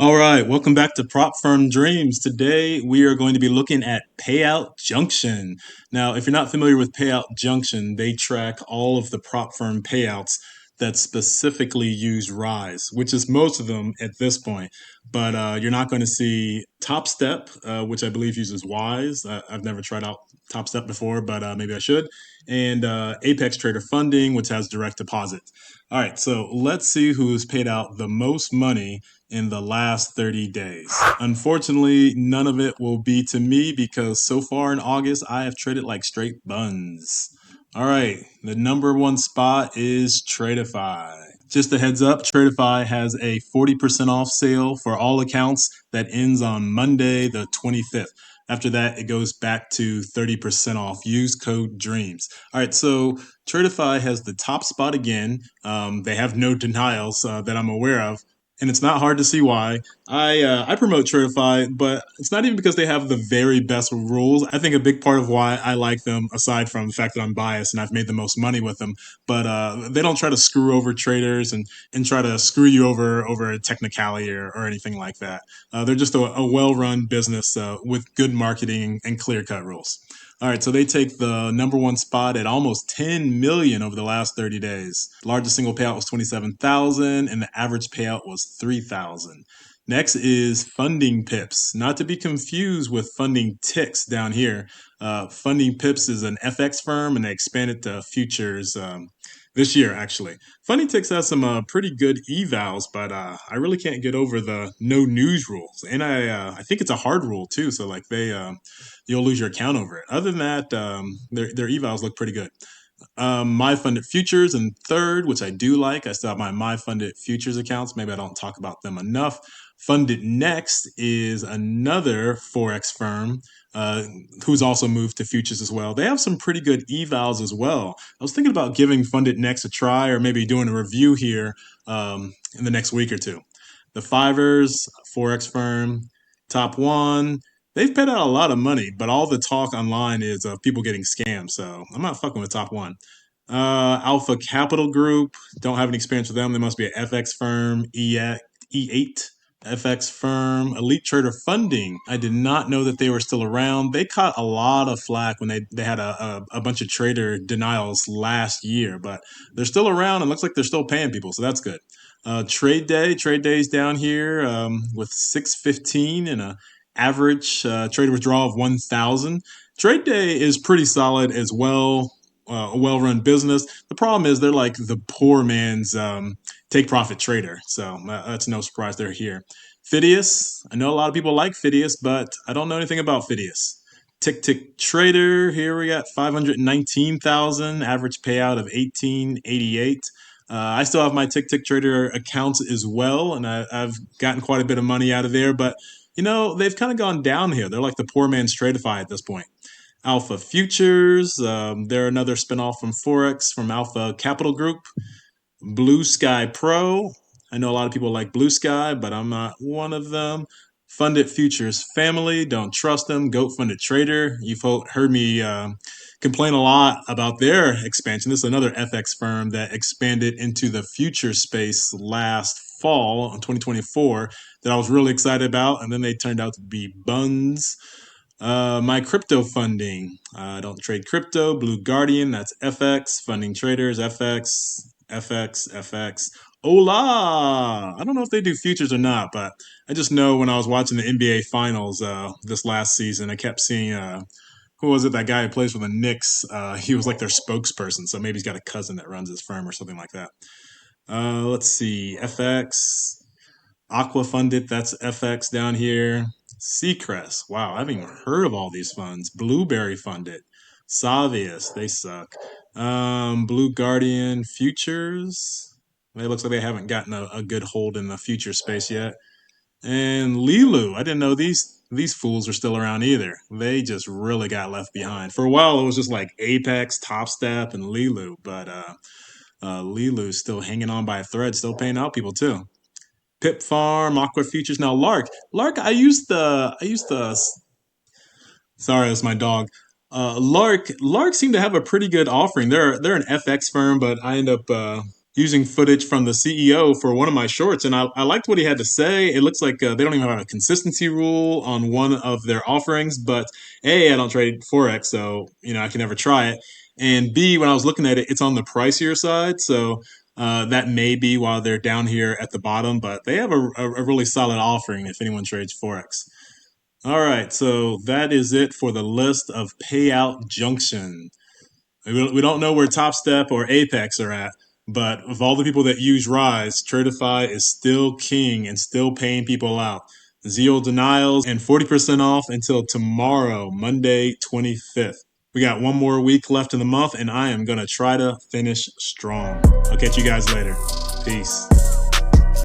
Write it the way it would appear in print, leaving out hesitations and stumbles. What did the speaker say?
All right, welcome back to Prop Firm Dreams. Today we are going to be looking at Payout Junction. Now, if you're not familiar with Payout Junction, they track all of the prop firm payouts that specifically use Rise, which is most of them at this point. But you're not going to see Top Step, which I believe uses Wise. I've never tried out Top Step before, but maybe I should. And Apex Trader Funding, which has direct deposit. All right, so let's see who's paid out the most money in the last 30 days. Unfortunately, none of it will be to me because so far in August, I have traded like straight buns. All right, the number one spot is Tradeify. Just a heads up, Tradeify has a 40% off sale for all accounts that ends on Monday, the 25th. After that, it goes back to 30% off. Use code DREAMS. All right, so Tradeify has the top spot again. They have no denials that I'm aware of, and it's not hard to see why. I promote Tradeify, but it's not even because they have the very best rules. I think a big part of why I like them, aside from the fact that I'm biased and I've made the most money with them, but they don't try to screw over traders and try to screw you over a technicality or anything like that. They're just a well-run business with good marketing and clear-cut rules. All right, so they take the number one spot at almost 10 million over the last 30 days. Largest single payout was 27,000 and the average payout was 3,000. Next is funding pips, not to be confused with funding ticks down here. Funding pips is an FX firm and they expanded to futures this year, actually. Funding ticks has some pretty good evals, but I really can't get over the no news rules. And I think it's a hard rule too. So like you'll lose your account over it. Other than that, their evals look pretty good. My funded futures in third, which I do like. I still have my funded futures accounts. Maybe I don't talk about them enough. Funded next is another forex firm uh, who's also moved to futures as well. They have some pretty good evals as well. I was thinking about giving funded next a try, or maybe doing a review here in the next week or two. The Fivers forex firm, top one. They've paid out a lot of money, but all the talk online is of people getting scammed. So I'm not fucking with top one. Alpha Capital Group. Don't have any experience with them. They must be an FX firm. E8 FX firm. Elite Trader Funding. I did not know that they were still around. They caught a lot of flack when they had a bunch of trader denials last year, but they're still around and looks like they're still paying people. So that's good. Trade Day's down here with 615 and a average trade withdrawal of 1,000. Trade Day is pretty solid as well. A well-run business. The problem is they're like the poor man's take profit trader, so that's no surprise they're here. Phidias, I know a lot of people like Phidias, but I don't know anything about Phidias. Tick Tick Trader, here we got 519,000, average payout of 1888. I still have my Tick Tick Trader accounts as well, and I've gotten quite a bit of money out of there, but they've kind of gone down here. They're like the poor man's Tradeify at this point. Alpha Futures, they're another spinoff from Forex from Alpha Capital Group. Blue Sky Pro, I know a lot of people like Blue Sky, but I'm not one of them. Funded Futures Family, don't trust them. Goat Funded Trader, you've heard me complain a lot about their expansion. This is another FX firm that expanded into the future space last fall in 2024 that I was really excited about, and then they turned out to be buns. My crypto funding. I don't trade crypto. Blue Guardian, that's FX. Funding traders, FX. Hola! I don't know if they do futures or not, but I just know when I was watching the NBA Finals this last season, I kept seeing who was it? That guy who plays for the Knicks. He was like their spokesperson, so maybe he's got a cousin that runs his firm or something like that. Let's see, FX. Aqua Funded, that's FX down here. Seacrest, wow, I haven't even heard of all these funds. Blueberry Funded, Savius, they suck. Blue Guardian Futures, it looks like they haven't gotten a good hold in the future space yet. And Lilu, I didn't know these fools are still around either. They just really got left behind. For a while, it was just like Apex, Top Step, and Lilu, but Lilu's still hanging on by a thread, still paying out people too. Pip Farm, Aqua Futures. Now Lark. I used the. Sorry, that's my dog. Lark seemed to have a pretty good offering. They're an FX firm, but I end up using footage from the CEO for one of my shorts, and I liked what he had to say. It looks like they don't even have a consistency rule on one of their offerings, but A, I don't trade Forex, so I can never try it. And B, when I was looking at it, it's on the pricier side, so that may be why they're down here at the bottom, but they have a really solid offering if anyone trades Forex. All right, so that is it for the list of payout junction. We don't know where Top Step or Apex are at, but of all the people that use Rise, Tradeify is still king and still paying people out. Zero denials and 40% off until tomorrow, Monday 25th. We got one more week left in the month, and I am going to try to finish strong. I'll catch you guys later. Peace.